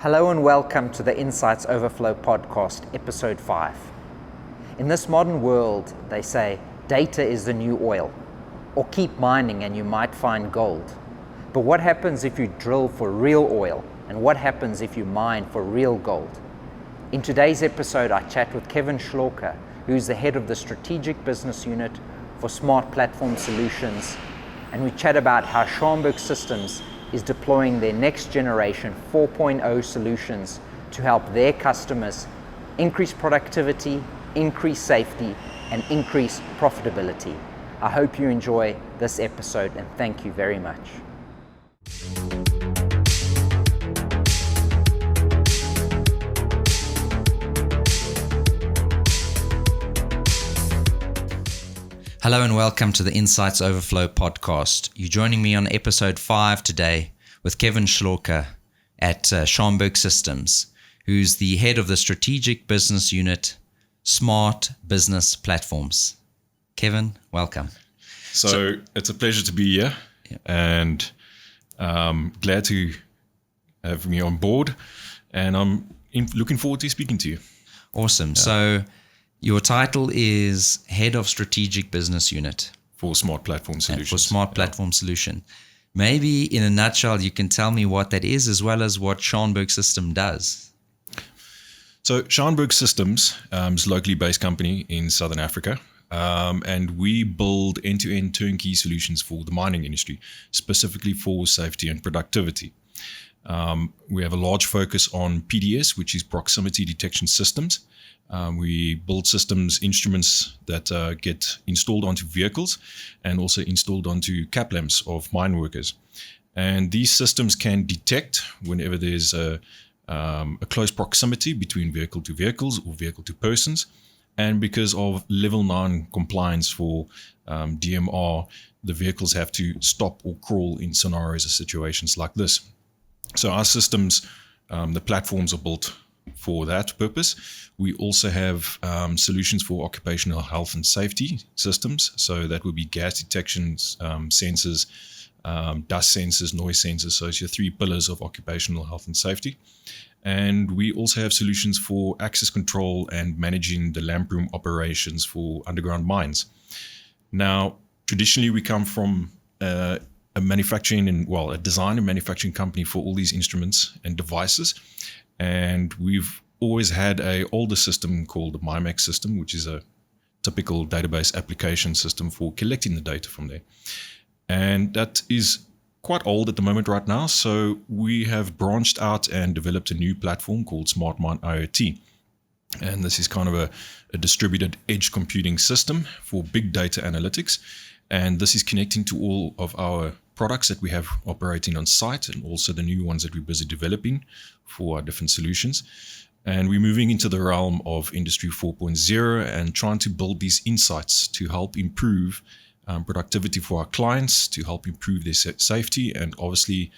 Hello and welcome to the Insights Overflow podcast, episode 5. In this modern world, they say, data is the new oil, or keep mining and you might find gold. But what happens if you drill for real oil, and what happens if you mine for real gold? In today's episode, I chat with Kevin Schlorke, who's the head of the strategic business unit for Smart Platform Solutions, and we chat about how Schauenburg Systems is deploying their next generation 4.0 solutions to help their customers increase productivity, increase safety, and increase profitability. I hope you enjoy this episode and thank you very much. Hello and welcome to the Insights Overflow podcast. You're joining me on episode 5 today with Kevin Schlorke at Schauenburg Systems, who's the head of the strategic business unit, Smart Business Platforms. Kevin, welcome. So it's a pleasure to be here, and glad to have me on board, and I'm looking forward to speaking to you. Awesome. Yeah. So your title is Head of Strategic Business Unit. For Smart Platform Solutions. For Smart Platform Solution. Maybe in a nutshell, you can tell me what that is as well as what Schauenburg System does. So Schauenburg Systems is a locally based company in Southern Africa. And we build end-to-end turnkey solutions for the mining industry, specifically for safety and productivity. We have a large focus on PDS, which is proximity detection systems. We build systems, instruments that get installed onto vehicles and also installed onto cap lamps of mine workers. And these systems can detect whenever there's a close proximity between vehicle to vehicles or vehicle to persons. And because of level 9 compliance for DMR, the vehicles have to stop or crawl in scenarios or situations like this. So our systems, the platforms are built for that purpose. We also have solutions for occupational health and safety systems. So that would be gas detections, sensors, dust sensors, noise sensors. So it's your 3 pillars of occupational health and safety. And we also have solutions for access control and managing the lamp room operations for underground mines. Now, traditionally, we come from a design and manufacturing company for all these instruments and devices. And we've always had an older system called the MyMax system, which is a typical database application system for collecting the data from there. And that is quite old at the moment right now. So we have branched out and developed a new platform called smartmine IoT. And this is kind of a distributed edge computing system for big data analytics. And this is connecting to all of our products that we have operating on site and also the new ones that we're busy developing for our different solutions. And we're moving into the realm of Industry 4.0 and trying to build these insights to help improve productivity for our clients, to help improve their safety, and obviously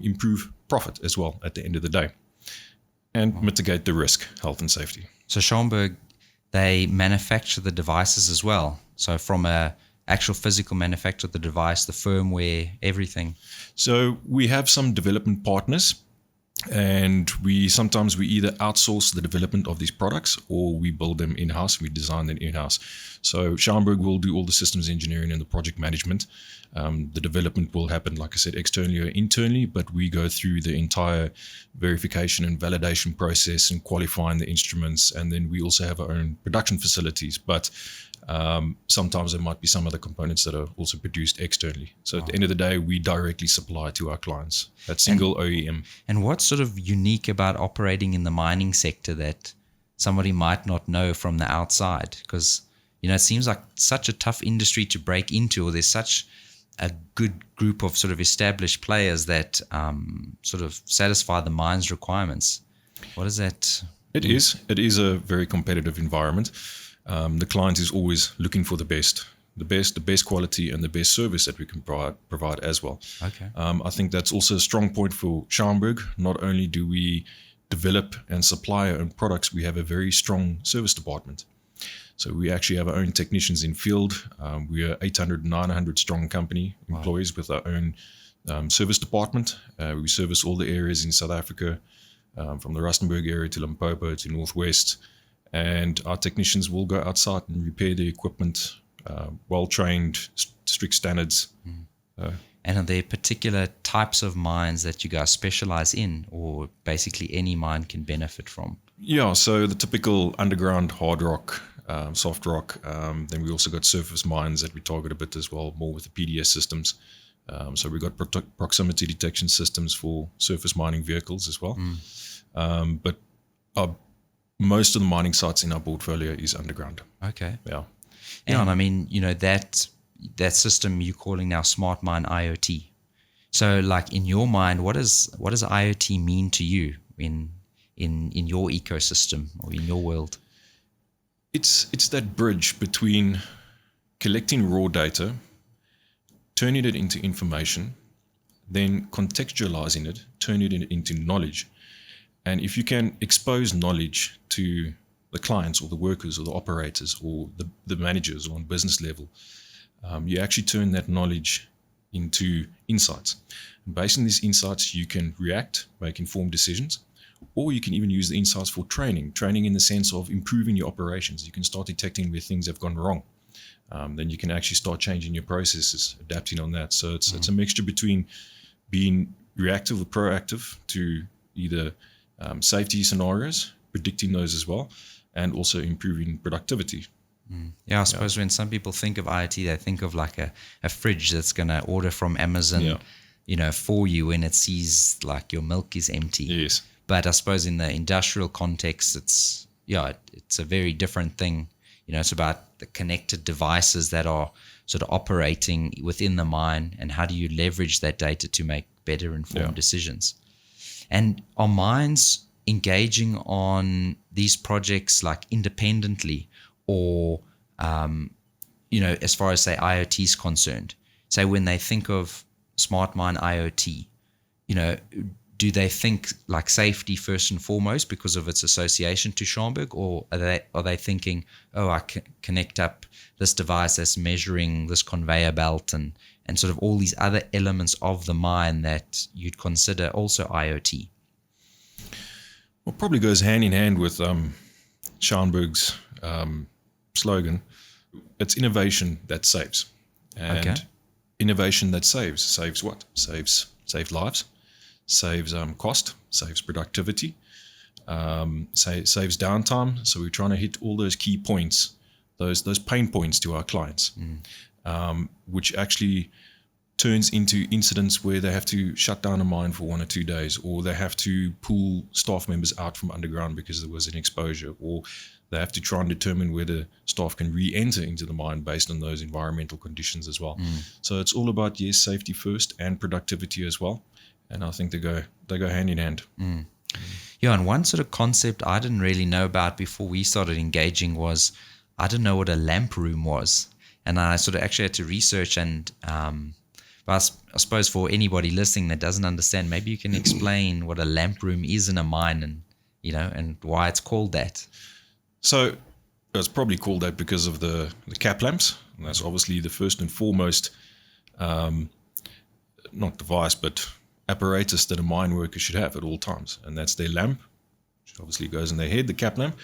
improve profit as well at the end of the day, and mitigate the risk, health and safety. So Schauenburg, they manufacture the devices as well. So from a actual physical manufacture of the device, the firmware, everything. So we have some development partners, and we either outsource the development of these products or we build them in-house. We design them in-house. So Schauenburg will do all the systems engineering and the project management. The development will happen, like I said, externally or internally, but we go through the entire verification and validation process and qualifying the instruments. And then we also have our own production facilities, but sometimes there might be some other components that are also produced externally. So at the end of the day, we directly supply to our clients. That's single OEM. And what's sort of unique about operating in the mining sector that somebody might not know from the outside? Because, it seems like such a tough industry to break into, or there's such a good group of sort of established players that sort of satisfy the mine's requirements. What is that? It is a very competitive environment. The client is always looking for the best quality and the best service that we can provide as well. Okay. I think that's also a strong point for Schauenburg. Not only do we develop and supply our own products, we have a very strong service department. So we actually have our own technicians in field. We are 800, 900 strong company, employees with our own service department. We service all the areas in South Africa, from the Rustenburg area to Limpopo to Northwest. And our technicians will go outside and repair the equipment, well-trained, strict standards. And are there particular types of mines that you guys specialize in, or basically any mine can benefit from? Yeah, so the typical underground hard rock, soft rock. Then we also got surface mines that we target a bit as well, more with the PDS systems. So we've got proximity detection systems for surface mining vehicles as well. But most of the mining sites in our portfolio is underground. Okay. Yeah. And I mean, that system you're calling now smartmine IoT. So like in your mind, what does IoT mean to you in your ecosystem or in your world? It's that bridge between collecting raw data, turning it into information, then contextualizing it, turning it into knowledge. And if you can expose knowledge to the clients or the workers or the operators or the managers on business level, you actually turn that knowledge into insights. And based on these insights, you can react, make informed decisions, or you can even use the insights for training in the sense of improving your operations. You can start detecting where things have gone wrong. Then you can actually start changing your processes, adapting on that. So it's a mixture between being reactive or proactive to either safety scenarios, predicting those as well, and also improving productivity. Yeah, I suppose when some people think of IoT, they think of like a fridge that's going to order from Amazon, for you when it sees like your milk is empty. Yes. But I suppose in the industrial context, it's a very different thing. It's about the connected devices that are sort of operating within the mine, and how do you leverage that data to make better informed decisions. And are mines engaging on these projects like independently, or as far as say IoT is concerned? Say when they think of smartmine IoT, do they think like safety first and foremost because of its association to Schauenburg, or are they thinking, I can connect up this device that's measuring this conveyor belt and sort of all these other elements of the mine that you'd consider also IoT? Well, probably goes hand in hand with Schauenburg's slogan. It's innovation that saves. And innovation that saves. Saves what? Saves lives. Saves cost, saves productivity, saves downtime. So we're trying to hit all those key points, those pain points to our clients, which actually turns into incidents where they have to shut down a mine for 1 or 2 days, or they have to pull staff members out from underground because there was an exposure, or they have to try and determine whether staff can re-enter into the mine based on those environmental conditions as well. So it's all about, safety first and productivity as well. And I think they go hand in hand. Yeah, and one sort of concept I didn't really know about before we started engaging was, I didn't know what a lamp room was. And I sort of actually had to research, and but I suppose for anybody listening that doesn't understand, maybe you can explain what a lamp room is in a mine, and and why it's called that. So it's probably called that because of the cap lamps. And that's obviously the first and foremost, not device, but apparatus that a mine worker should have at all times, and that's their lamp, which obviously goes in their head, the cap lamp,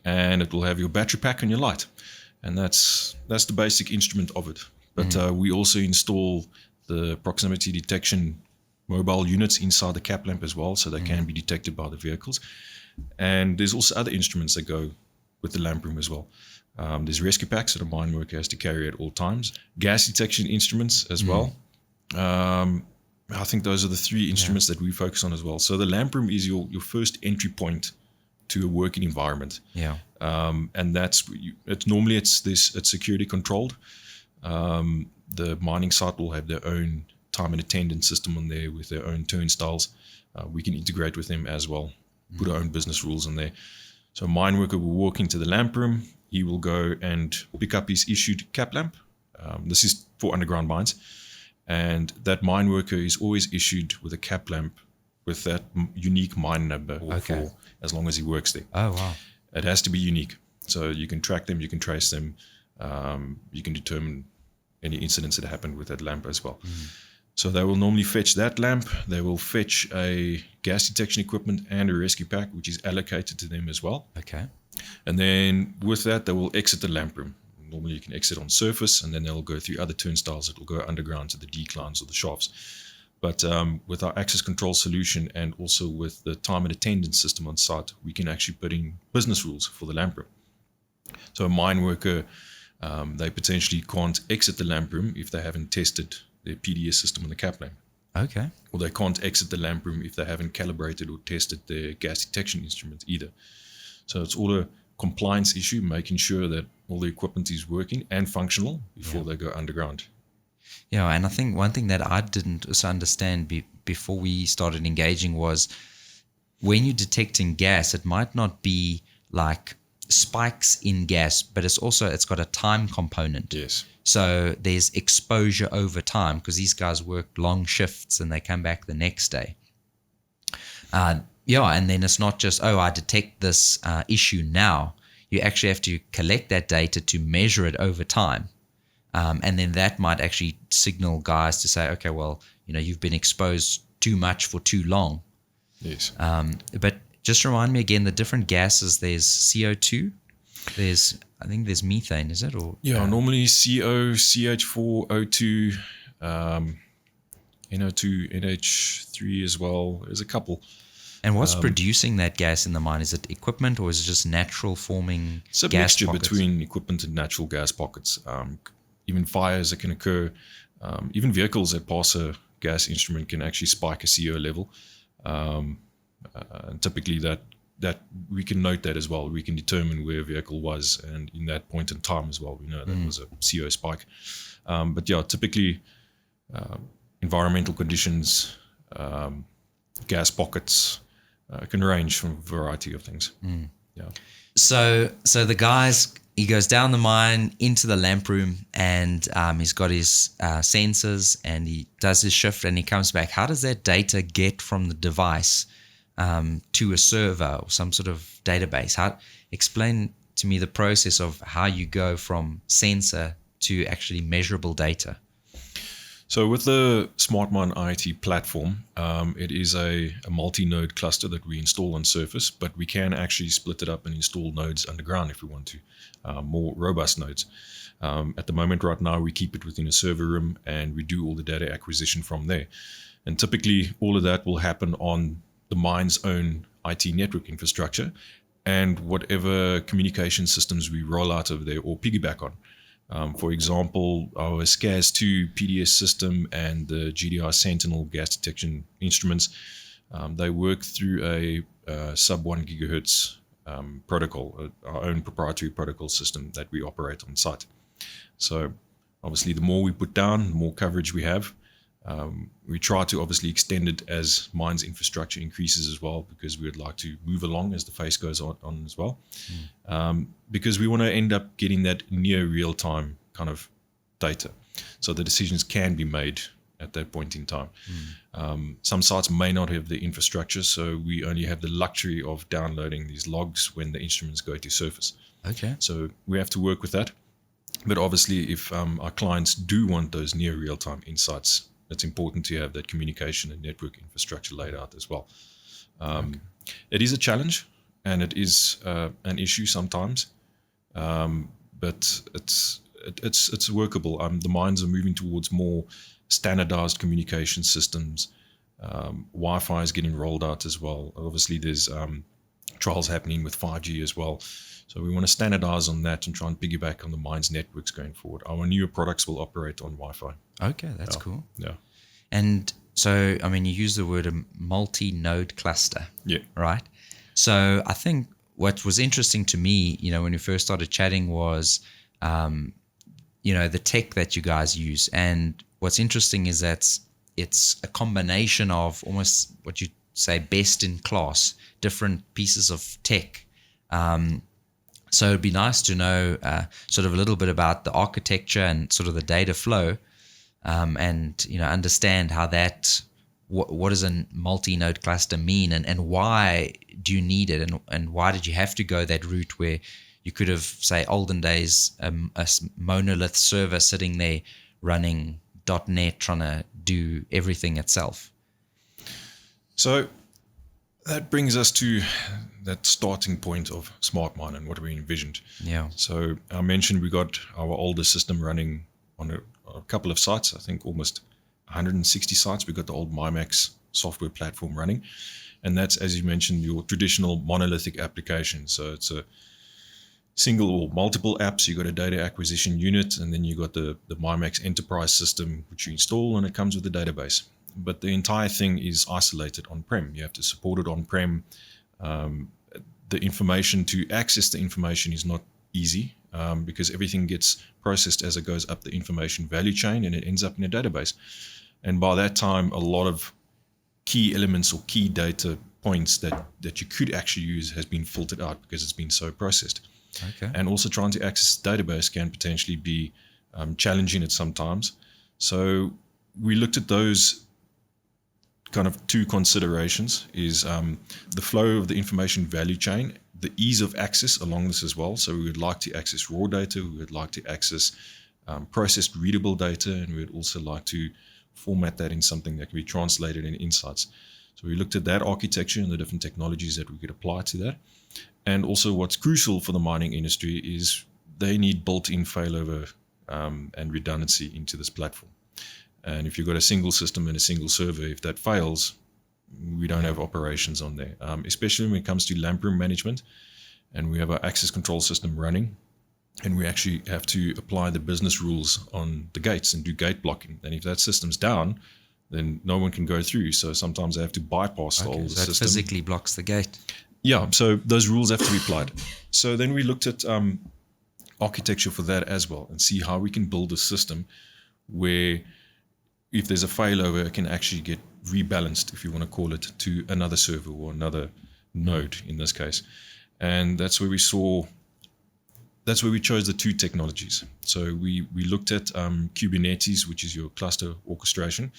and it will have your battery pack and your light, and that's the basic instrument of it. But we also install the proximity detection mobile units inside the cap lamp as well, so they can be detected by the vehicles. And there's also other instruments that go with the lamp room as well. There's rescue packs that a mine worker has to carry at all times, gas detection instruments as well. I think those are the 3 instruments that we focus on as well. So the lamp room is your first entry point to a working environment. Yeah. And that's it's security controlled. The mining site will have their own time and attendance system on there with their own turnstiles. We can integrate with them as well, put our own business rules in there. So a mine worker will walk into the lamp room. He will go and pick up his issued cap lamp. This is for underground mines. And that mine worker is always issued with a cap lamp with that unique mine number for as long as he works there. Oh, wow. It has to be unique. So you can track them, you can trace them, you can determine any incidents that happened with that lamp as well. So they will normally fetch that lamp. They will fetch a gas detection equipment and a rescue pack, which is allocated to them as well. Okay. And then with that, they will exit the lamp room. Normally you can exit on surface, and then they'll go through other turnstiles that will go underground to the declines or the shafts. But with our access control solution and also with the time and attendance system on site, we can actually put in business rules for the lamp room. So a mine worker, they potentially can't exit the lamp room if they haven't tested their PDS system on the cap lamp. Okay. Or they can't exit the lamp room if they haven't calibrated or tested their gas detection instruments either. So it's all a compliance issue, making sure that all the equipment is working and functional before they go underground. Yeah, and I think one thing that I didn't also understand before we started engaging was when you're detecting gas, it might not be like spikes in gas, but it's got a time component. Yes. So there's exposure over time because these guys work long shifts and they come back the next day. And then it's not just, I detect this issue now. You actually have to collect that data to measure it over time. And then that might actually signal guys to say, okay, well, you've been exposed too much for too long. Yes. But just remind me again, the different gases, there's CO2, I think there's methane, is it? Or normally CO, CH4, O2, NO2, NH3 as well. There's a couple. And what's producing that gas in the mine? Is it equipment or is it just natural forming it's a gas mixture pockets? between equipment and natural gas pockets. Even fires that can occur, even vehicles that pass a gas instrument can actually spike a CO level. And typically that we can note that as well. We can determine where a vehicle was, and in that point in time as well, we know that was a CO spike. But typically environmental conditions, gas pockets can range from a variety of things. Yeah. So the guys, he goes down the mine into the lamp room, and he's got his sensors, and he does his shift, and he comes back. How does that data get from the device to a server or some sort of database? Explain to me the process of how you go from sensor to actually measurable data. So with the smartmine IoT platform, it is a multi-node cluster that we install on surface, but we can actually split it up and install nodes underground if we want to, more robust nodes. At the moment right now, we keep it within a server room and we do all the data acquisition from there. And typically all of that will happen on the mine's own IT network infrastructure and whatever communication systems we roll out over there or piggyback on. For example, our SCAS2 PDS system and the GDI Sentinel gas detection instruments, they work through a sub 1 gigahertz protocol, our own proprietary protocol system that we operate on site. So obviously the more we put down, the more coverage we have. We try to obviously extend it as mine's infrastructure increases as well, because we would like to move along as the phase goes on as well. Because we want to end up getting that near real-time kind of data, so the decisions can be made at that point in time. Some sites may not have the infrastructure, so we only have the luxury of downloading these logs when the instruments go to surface. Okay. So we have to work with that. But obviously, if our clients do want those near real-time insights, it's important to have that communication and network infrastructure laid out as well. It is a challenge and it is an issue sometimes, but it's workable. The mines are moving towards more standardized communication systems. Wi-Fi is getting rolled out as well. Obviously, there's trials happening with 5G as well. So we want to standardize on that and try and piggyback on the mine's networks going forward. Our newer products will operate on Wi-Fi. Okay, that's cool. Yeah. And so, I mean, you use the word a multi-node cluster. Yeah. Right? So I think what was interesting to me, when we first started chatting was, the tech that you guys use. And what's interesting is that it's a combination of almost what you say best in class, different pieces of tech. So it'd be nice to know sort of a little bit about the architecture and sort of the data flow, and understand how that. What does a multi-node cluster mean, and why do you need it, and why did you have to go that route where you could have, say, olden days, a monolith server sitting there running .NET trying to do everything itself. So that brings us to that starting point of smartmine and what we envisioned. Yeah. So I mentioned we got our older system running on a couple of sites, I think almost 160 sites. We got the old MyMax software platform running. And that's, as you mentioned, your traditional monolithic application. So it's a single or multiple apps. You got a data acquisition unit, and then you got the MyMax enterprise system, which you install, and it comes with a database. But the entire thing is isolated on-prem. You have to support it on-prem. The information, to access the information, is not easy because everything gets processed as it goes up the information value chain, and it ends up in a database. And by that time, a lot of key elements or key data points that you could actually use has been filtered out because it's been so processed. Okay. And also trying to access the database can potentially be challenging at some times. So we looked at those kind of two considerations, is the flow of the information value chain, the ease of access along this as well. So we would like to access raw data, we would like to access processed readable data, and we would also like to format that in something that can be translated in Insights. So we looked at that architecture and the different technologies that we could apply to that. And also what's crucial for the mining industry is they need built-in failover and redundancy into this platform. And if you've got a single system and a single server, if that fails, we don't have operations on there, especially when it comes to lamp room management. And we have our access control system running, and we actually have to apply the business rules on the gates and do gate blocking. And if that system's down, then no one can go through. So sometimes they have to bypass the whole system. So it physically blocks the gate. Yeah, so those rules have to be applied. So then we looked at architecture for that as well, and see how we can build a system where if there's a failover, it can actually get rebalanced, if you want to call it, to another server or another node in this case. And that's where we chose the two technologies. So we looked at Kubernetes, which is your cluster orchestration,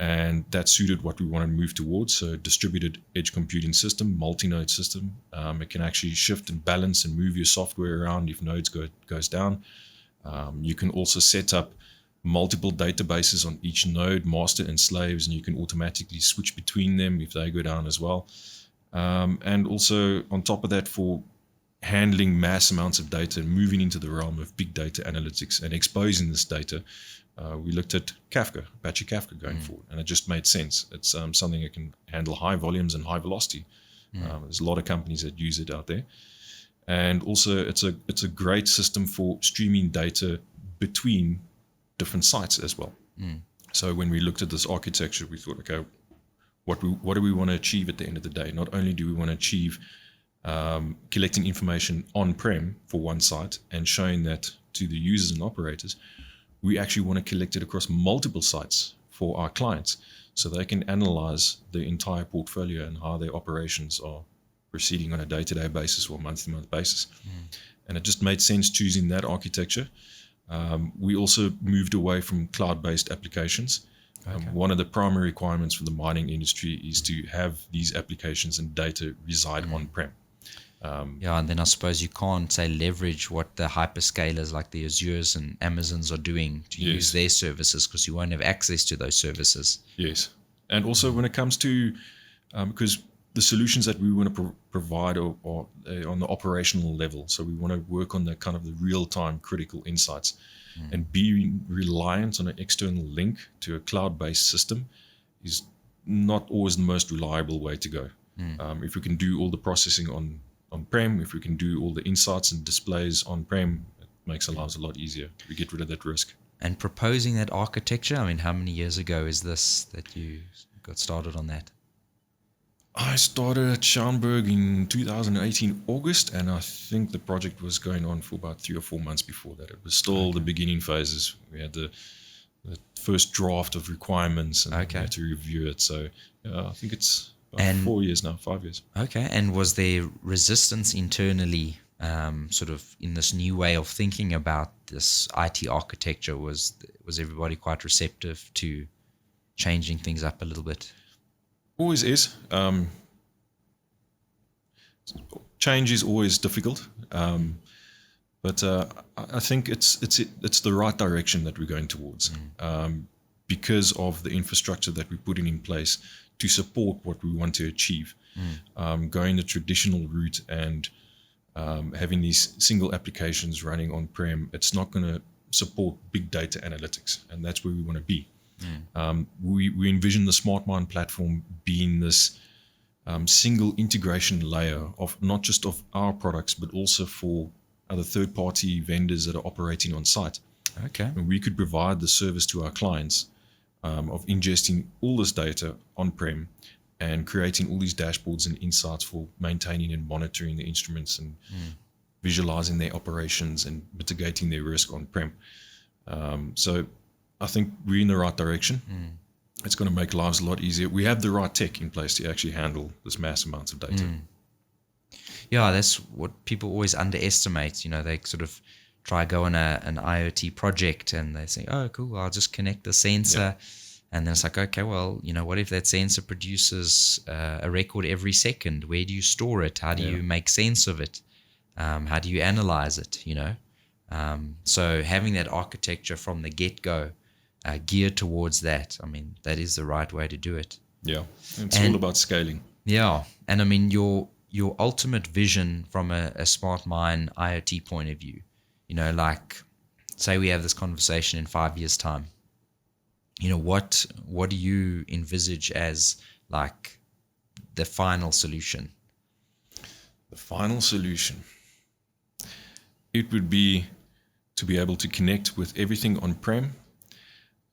and that suited what we want to move towards. So distributed edge computing system, multi-node system. It can actually shift and balance and move your software around if nodes goes down. You can also set up multiple databases on each node, master and slaves, and you can automatically switch between them if they go down as well. And also on top of that, for handling mass amounts of data and moving into the realm of big data analytics and exposing this data, we looked at Kafka, Apache Kafka going forward, and it just made sense. It's something that can handle high volumes and high velocity. There's a lot of companies that use it out there. And also it's a great system for streaming data between different sites as well. So when we looked at this architecture, we thought, okay, what do we want to achieve at the end of the day? Not only do we want to achieve collecting information on-prem for one site and showing that to the users and operators, we actually want to collect it across multiple sites for our clients so they can analyze the entire portfolio and how their operations are proceeding on a day-to-day basis or month-to-month basis. And it just made sense choosing that architecture. We also moved away from cloud-based applications. One of the primary requirements for the mining industry is to have these applications and data reside on-prem. And then I suppose you can't say leverage what the hyperscalers like the Azures and Amazons are doing to use their services, because you won't have access to those services. Yes. And also when it comes to, because the solutions that we want to provide are on the operational level. So we want to work on the kind of the real-time critical insights, and being reliant on an external link to a cloud-based system is not always the most reliable way to go. If we can do all the processing on-prem, if we can do all the insights and displays on-prem, it makes our lives a lot easier. We get rid of that risk. And proposing that architecture, I mean, how many years ago is this that you got started on that? I started at Schauenburg in 2018 August, and I think the project was going on for about 3 or 4 months before that. It was still the beginning phases. We had the first draft of requirements, and we had to review it. So I think it's about 4 years now, 5 years. Okay. And was there resistance internally, sort of in this new way of thinking about this IT architecture? Was everybody quite receptive to changing things up a little bit? Always is. Change is always difficult. But I think it's the right direction that we're going towards, because of the infrastructure that we're putting in place to support what we want to achieve. Going the traditional route and having these single applications running on-prem, it's not going to support big data analytics, and that's where we want to be. We envision the smartmine platform being this single integration layer of not just of our products, but also for other third-party vendors that are operating on site. Okay. And we could provide the service to our clients of ingesting all this data on-prem and creating all these dashboards and insights for maintaining and monitoring the instruments and visualizing their operations and mitigating their risk on-prem. So I think we're in the right direction. It's going to make lives a lot easier. We have the right tech in place to actually handle this mass amounts of data. Yeah, that's what people always underestimate. You know, they sort of try go on an IoT project and they say, oh, cool, I'll just connect the sensor. And then it's like, okay, well, you know, what if that sensor produces a record every second? Where do you store it? How do you make sense of it? How do you analyze it, you know? So having that architecture from the get-go geared towards that, I mean, that is the right way to do it. Yeah, it's all about scaling. Yeah, and I mean, your ultimate vision from a smart mine IoT point of view, you know, like say we have this conversation in 5 years' time, you know, what do you envisage as like the final solution? The final solution, it would be to be able to connect with everything on-prem,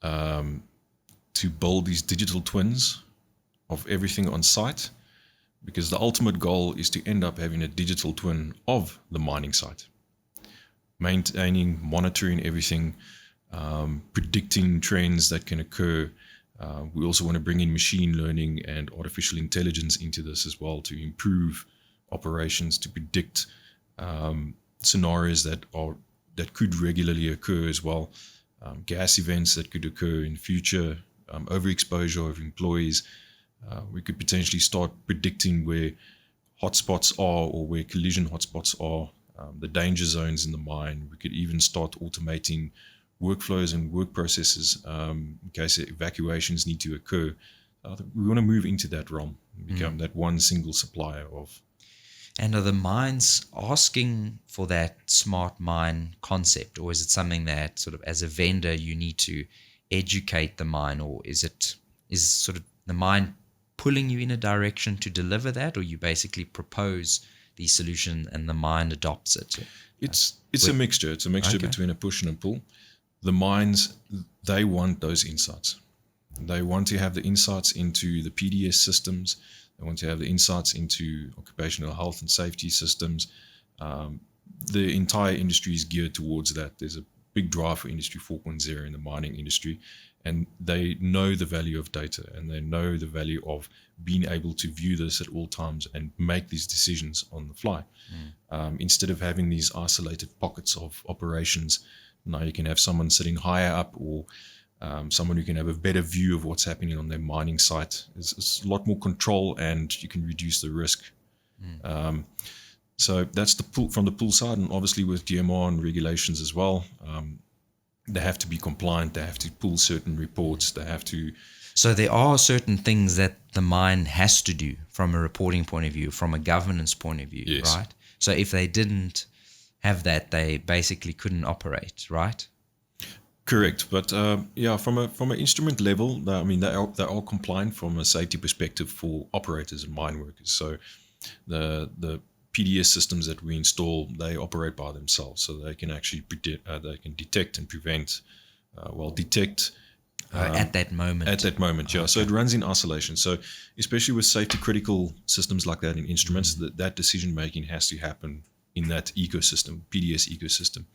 to build these digital twins of everything on site, because the ultimate goal is to end up having a digital twin of the mining site, maintaining, monitoring everything, predicting trends that can occur. We also want to bring in machine learning and artificial intelligence into this as well to improve operations, to predict scenarios that could regularly occur as well, gas events that could occur in future, overexposure of employees. We could potentially start predicting where hotspots are or where collision hotspots are, the danger zones in the mine. We could even start automating workflows and work processes in case evacuations need to occur. We want to move into that realm and become that one single supplier of. And are the mines asking for that smart mine concept, or is it something that sort of as a vendor you need to educate the mine, or is sort of the mine pulling you in a direction to deliver that, or you basically propose the solution and the mine adopts it? It's a mixture. It's a mixture between a push and a pull. The mines, they want those insights. They want to have the insights into the PDS systems. They want to have the insights into occupational health and safety systems. The entire industry is geared towards that. There's a big drive for Industry 4.0 in the mining industry, and they know the value of data, and they know the value of being able to view this at all times and make these decisions on the fly. Instead of having these isolated pockets of operations, now you can have someone sitting higher up, or someone who can have a better view of what's happening on their mining site. It's a lot more control, and you can reduce the risk. So that's the pull from the pull side, and obviously with DMR and regulations as well. They have to be compliant. They have to pull certain reports. They have to. So there are certain things that the mine has to do from a reporting point of view, from a governance point of view, yes. Right? So if they didn't have that, they basically couldn't operate, right? Correct, but from an instrument level, I mean they are compliant from a safety perspective for operators and mine workers. So the PDS systems that we install, they operate by themselves, so they can actually they can detect and prevent. At that moment. At that moment, yeah. Okay. So it runs in isolation. So especially with safety critical systems like that in instruments, that decision making has to happen in that ecosystem, PDS ecosystem.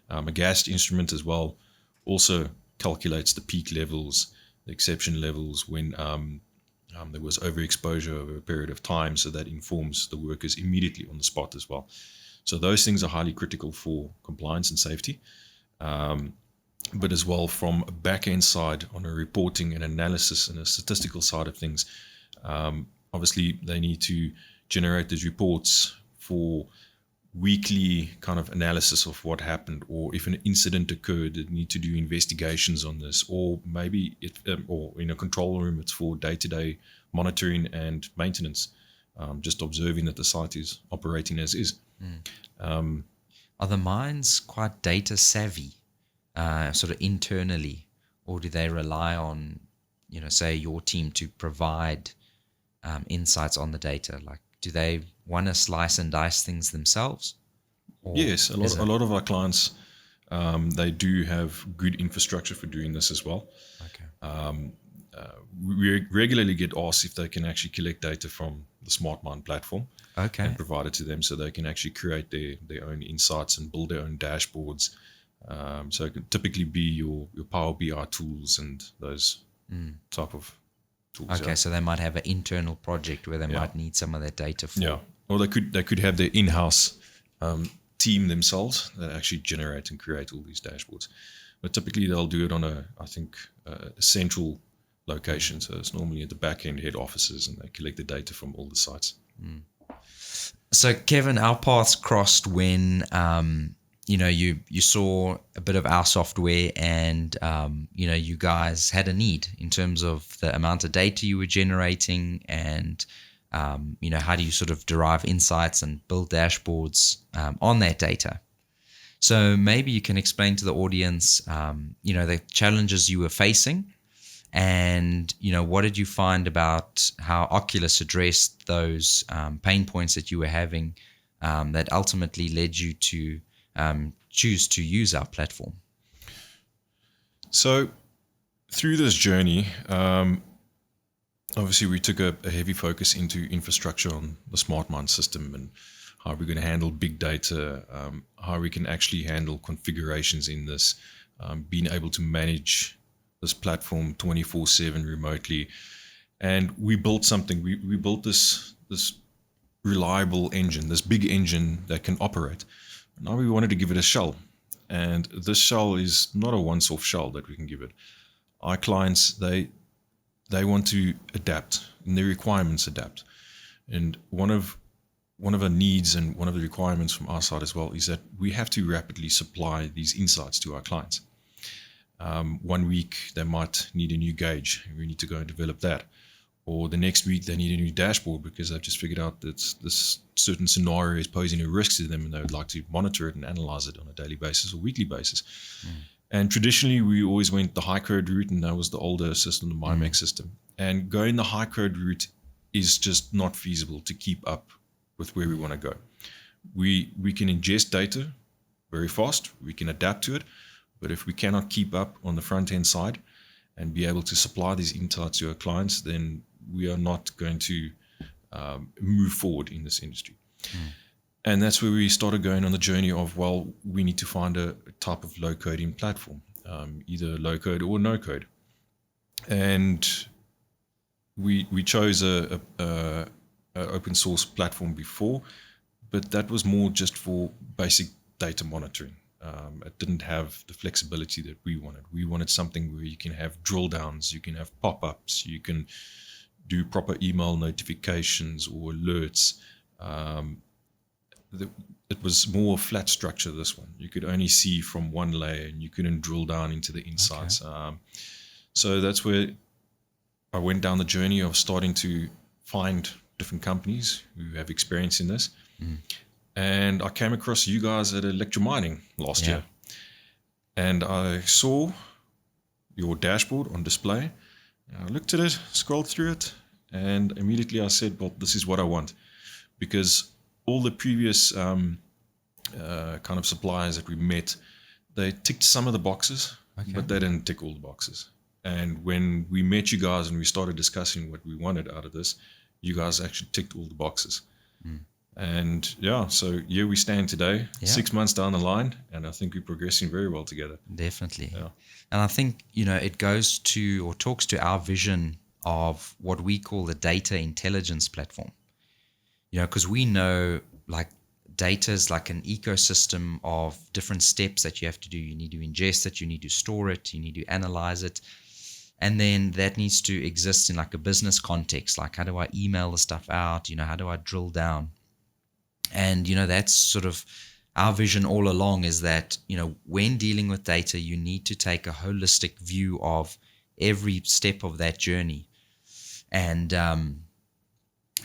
A gas instrument as well also calculates the peak levels, the exception levels when there was overexposure over a period of time, so that informs the workers immediately on the spot as well. So those things are highly critical for compliance and safety, but as well from a back-end side on a reporting and analysis and a statistical side of things. Obviously, they need to generate these reports for weekly kind of analysis of what happened, or if an incident occurred, they need to do investigations on this, or maybe or in a control room, it's for day-to-day monitoring and maintenance, just observing that the site is operating as is. Are the mines quite data savvy, sort of internally, or do they rely on, say your team to provide insights on the data? Like, do they want to slice and dice things themselves? Yes, a lot of our clients, they do have good infrastructure for doing this as well. Okay. We regularly get asked if they can actually collect data from the smartmine platform and provide it to them, so they can actually create their own insights and build their own dashboards. So it could typically be your Power BI tools and those type of tools. Okay, so they might have an internal project where they might need some of that data for. Yeah, or they could have their in-house team themselves that actually generate and create all these dashboards. But typically they'll do it on a central location. So it's normally at the back end head offices, and they collect the data from all the sites. So Kevin, our paths crossed when you saw a bit of our software, and you guys had a need in terms of the amount of data you were generating, and how do you sort of derive insights and build dashboards on that data. So maybe you can explain to the audience the challenges you were facing, and what did you find about how OQLIS addressed those pain points that you were having that ultimately led you to choose to use our platform. So through this journey, obviously we took a heavy focus into infrastructure on the smartmine system, and how we're going to handle big data, how we can actually handle configurations in this, being able to manage this platform 24/7 remotely. And we built something. We built this reliable engine, this big engine that can operate. Now we wanted to give it a shell, and this shell is not a once-off shell that we can give it. Our clients, they want to adapt, and their requirements adapt. And one of our needs and one of the requirements from our side as well is that we have to rapidly supply these insights to our clients. 1 week they might need a new gauge, and we need to go and develop that. Or the next week they need a new dashboard because they've just figured out that this certain scenario is posing a risk to them, and they would like to monitor it and analyze it on a daily basis or weekly basis. And traditionally we always went the high code route, and that was the older system, the MyMac system. And going the high code route is just not feasible to keep up with where we want to go. We can ingest data very fast, we can adapt to it, but if we cannot keep up on the front end side and be able to supply these insights to our clients, then we are not going to move forward in this industry. And that's where we started going on the journey of, well, we need to find a type of low coding platform, either low code or no code. And we chose a open source platform before, but that was more just for basic data monitoring. It didn't have the flexibility that we wanted. We wanted something where you can have drill downs, you can have pop-ups, you can do proper email notifications or alerts. It was more flat structure, this one. You could only see from one layer, and you couldn't drill down into the insights. Okay. So that's where I went down the journey of starting to find different companies who have experience in this. And I came across you guys at Electromining last year. And I saw your dashboard on display. I looked at it, scrolled through it, and immediately I said, well, this is what I want. Because all the previous kind of suppliers that we met, they ticked some of the boxes, but they didn't tick all the boxes. And when we met you guys and we started discussing what we wanted out of this, you guys actually ticked all the boxes. And so here we stand today, 6 months down the line, and I think we're progressing very well together. Definitely. And I think, it goes to or talks to our vision of what we call the data intelligence platform. Because we know like data is like an ecosystem of different steps that you have to do. You need to ingest it, you need to store it, you need to analyze it. And then that needs to exist in like a business context. Like, how do I email the stuff out? How do I drill down? And, that's sort of our vision all along, is that, when dealing with data, you need to take a holistic view of every step of that journey. And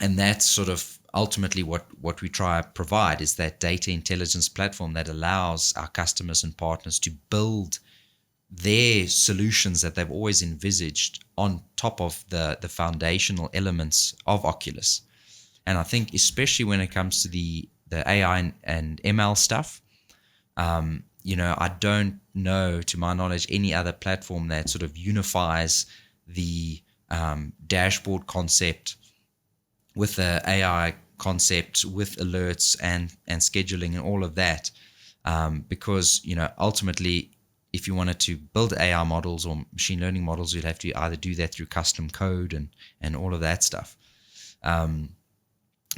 that's sort of ultimately what we try to provide, is that data intelligence platform that allows our customers and partners to build their solutions that they've always envisaged on top of the foundational elements of OQLIS. And I think especially when it comes to the AI and ML stuff, I don't know, to my knowledge, any other platform that sort of unifies the dashboard concept with the AI concept, with alerts and scheduling and all of that. Because, ultimately, if you wanted to build AI models or machine learning models, you'd have to either do that through custom code and all of that stuff.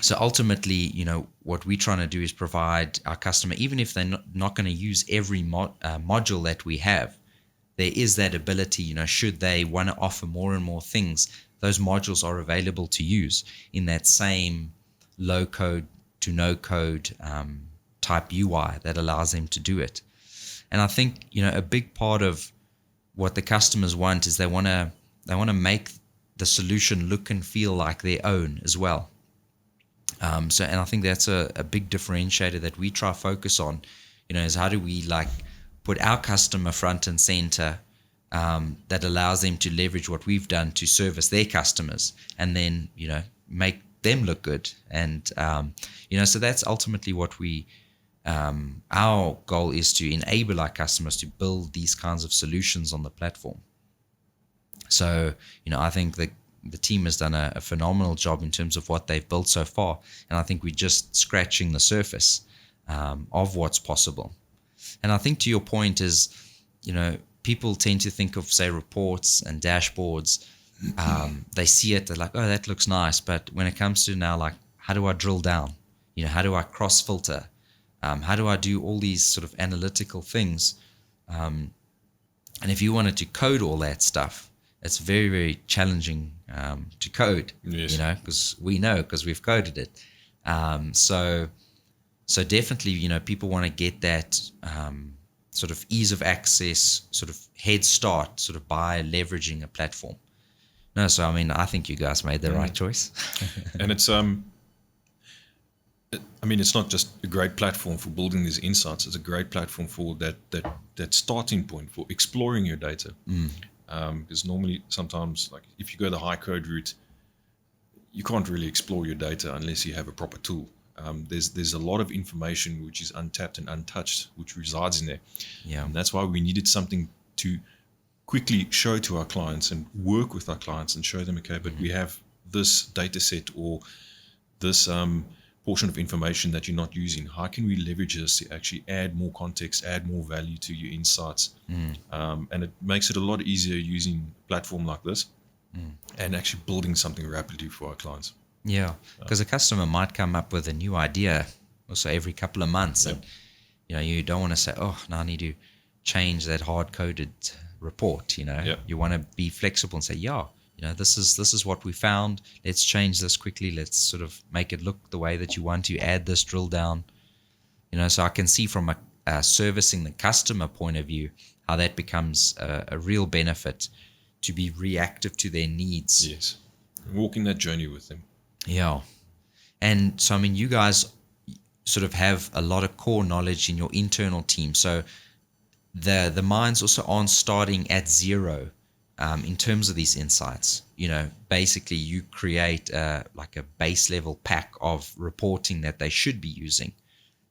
So ultimately, what we're trying to do is provide our customer, even if they're not going to use every module that we have, there is that ability, should they want to offer more and more things, those modules are available to use in that same low code to no code type UI that allows them to do it. And I think, a big part of what the customers want is they want to make the solution look and feel like their own as well. And I think that's a big differentiator that we try to focus on, is how do we put our customer front and center, that allows them to leverage what we've done to service their customers, and then, make them look good. And, so that's ultimately what our goal is, to enable our customers to build these kinds of solutions on the platform. So, I think the team has done a phenomenal job in terms of what they've built so far. And I think we're just scratching the surface of what's possible. And I think to your point is, people tend to think of, say, reports and dashboards. They see it, they're like, oh, that looks nice. But when it comes to now, how do I drill down? How do I cross filter? How do I do all these sort of analytical things? And if you wanted to code all that stuff, it's very, very challenging to code, yes. Because we've coded it. So definitely, people want to get that sort of ease of access, sort of head start, sort of by leveraging a platform. No, so I think you guys made the right choice. And it's it's not just a great platform for building these insights. It's a great platform for that starting point for exploring your data. Because normally, sometimes, if you go the high code route, you can't really explore your data unless you have a proper tool. There's a lot of information which is untapped and untouched, which resides in there. Yeah. And that's why we needed something to quickly show to our clients and work with our clients and show them, okay, but we have this data set or this portion of information that you're not using. How can we leverage this to actually add more context, add more value to your insights? And it makes it a lot easier using a platform like this and actually building something rapidly for our clients. Yeah, because a customer might come up with a new idea also every couple of months. And, you don't want to say, oh, now I need to change that hard-coded report, You want to be flexible and say, this is what we found. Let's change this quickly. Let's sort of make it look the way that you want to. Add this drill down. So I can see from a servicing the customer point of view how that becomes a real benefit, to be reactive to their needs. Yes, walking that journey with them. Yeah, and so you guys sort of have a lot of core knowledge in your internal team. So the minds also aren't starting at zero. In terms of these insights, basically you create a base level pack of reporting that they should be using,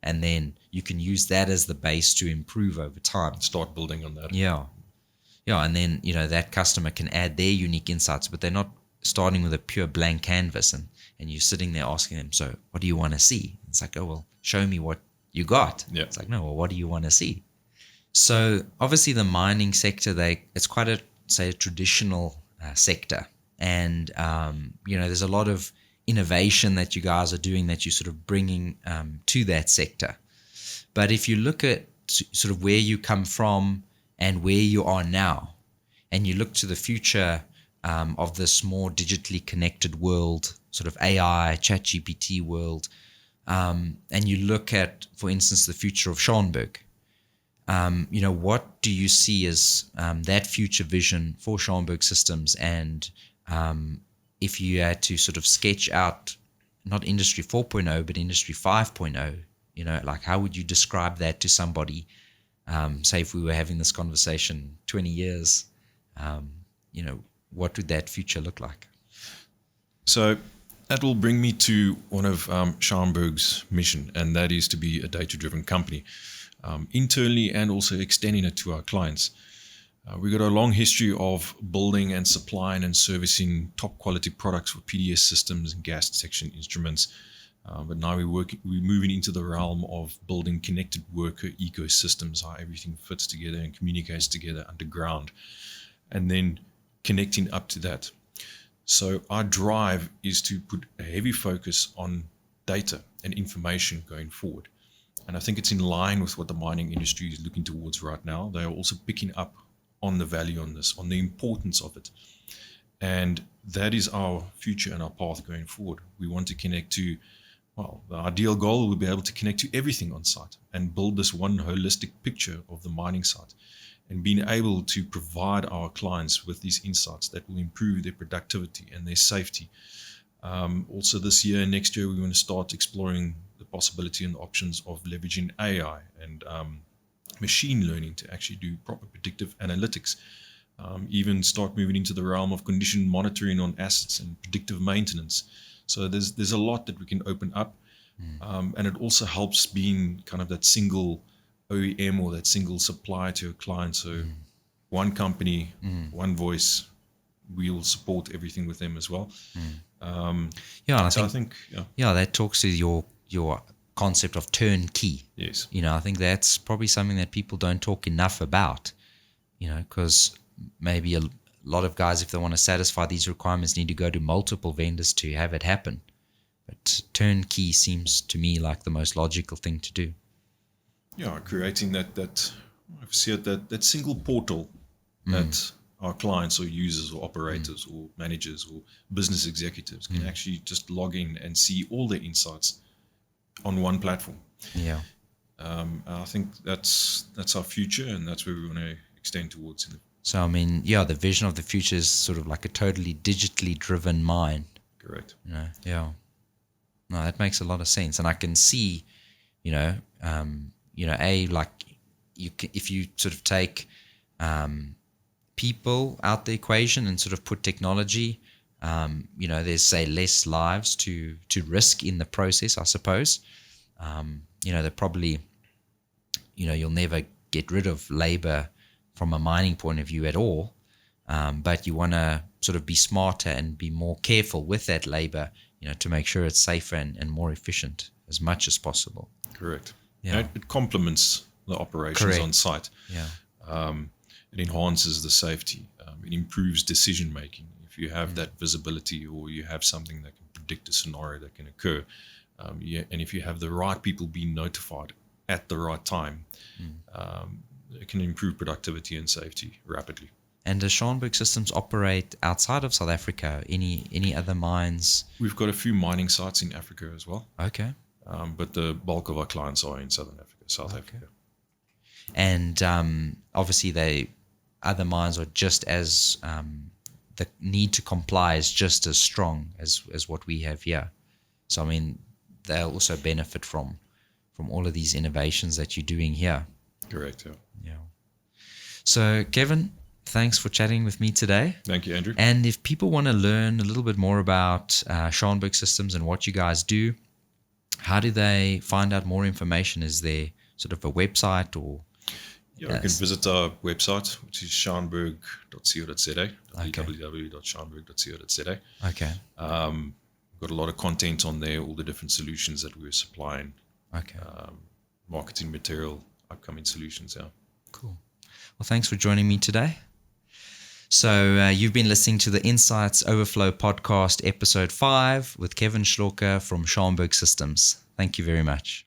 and then you can use that as the base to improve over time. Start building on that. Yeah, and then that customer can add their unique insights, but they're not starting with a pure blank canvas, and you're sitting there asking them, so what do you want to see? It's like, oh, well, show me what you got. Yeah. It's like, no, well, what do you want to see? So obviously the mining sector, it's quite a traditional sector, and there's a lot of innovation that you guys are doing that you're sort of bringing to that sector. But if you look at sort of where you come from and where you are now, and you look to the future of this more digitally connected world, sort of AI, ChatGPT world, and you look at, for instance, the future of Schauenburg, what do you see as that future vision for Schauenburg Systems? And if you had to sort of sketch out not Industry 4.0, but Industry 5.0, like how would you describe that to somebody? Say if we were having this conversation 20 years, what would that future look like? So that will bring me to one of Schauenburg's mission, and that is to be a data-driven company, internally and also extending it to our clients. We've got a long history of building and supplying and servicing top quality products for PDS systems and gas detection instruments. But now we're moving into the realm of building connected worker ecosystems, how everything fits together and communicates together underground, and then connecting up to that. So our drive is to put a heavy focus on data and information going forward. And I think it's in line with what the mining industry is looking towards right now. They are also picking up on the value on this, on the importance of it. And that is our future and our path going forward. We want to connect to, the ideal goal will be able to connect to everything on site and build this one holistic picture of the mining site, and being able to provide our clients with these insights that will improve their productivity and their safety. Also this year and next year, we want to start exploring the possibility and the options of leveraging AI and machine learning to actually do proper predictive analytics. Even start moving into the realm of condition monitoring on assets and predictive maintenance. So there's a lot that we can open up. And it also helps being kind of that single OEM or that single supplier to a client. So one company, one voice, we'll support everything with them as well. And I think that talks to your concept of turnkey. Yes. I think that's probably something that people don't talk enough about, because maybe a lot of guys, if they want to satisfy these requirements, need to go to multiple vendors to have it happen. But turnkey seems to me like the most logical thing to do. Yeah, creating that I've seen that single portal that our clients or users or operators or managers or business executives can actually just log in and see all their insights on one platform. Yeah. I think that's our future, and that's where we want to extend towards. So, the vision of the future is sort of like a totally digitally driven mine. Correct. Yeah. No, that makes a lot of sense. And I can see, if you sort of take people out the equation and sort of put technology, there's, say, less lives to risk in the process, I suppose. They're probably, you'll never get rid of labor from a mining point of view at all. But you want to sort of be smarter and be more careful with that labor, to make sure it's safer and more efficient as much as possible. Correct. Yeah. It complements the operations on site. Yeah. It enhances the safety. It improves decision making. If you have that visibility, or you have something that can predict a scenario that can occur, and if you have the right people being notified at the right time, it can improve productivity and safety rapidly. And does Schauenburg Systems operate outside of South Africa? Any other mines? We've got a few mining sites in Africa as well. Okay. But the bulk of our clients are in South Africa. And obviously other mines are just as, the need to comply is just as strong as what we have here. So, they'll also benefit from all of these innovations that you're doing here. Correct, yeah. So, Kevin, thanks for chatting with me today. Thank you, Andrew. And if people want to learn a little bit more about Schauenburg Systems and what you guys do, how do they find out more information? Is there sort of a website or? Yeah, you can visit our website, which is schauenburg.co.za, www.schauenburg.co.za. Okay. We've got a lot of content on there, all the different solutions that we're supplying. Okay. Marketing material, upcoming solutions, yeah. Cool. Well, thanks for joining me today. So you've been listening to the Insights Overflow podcast, episode 5, with Kevin Schlorke from Schauenburg Systems. Thank you very much.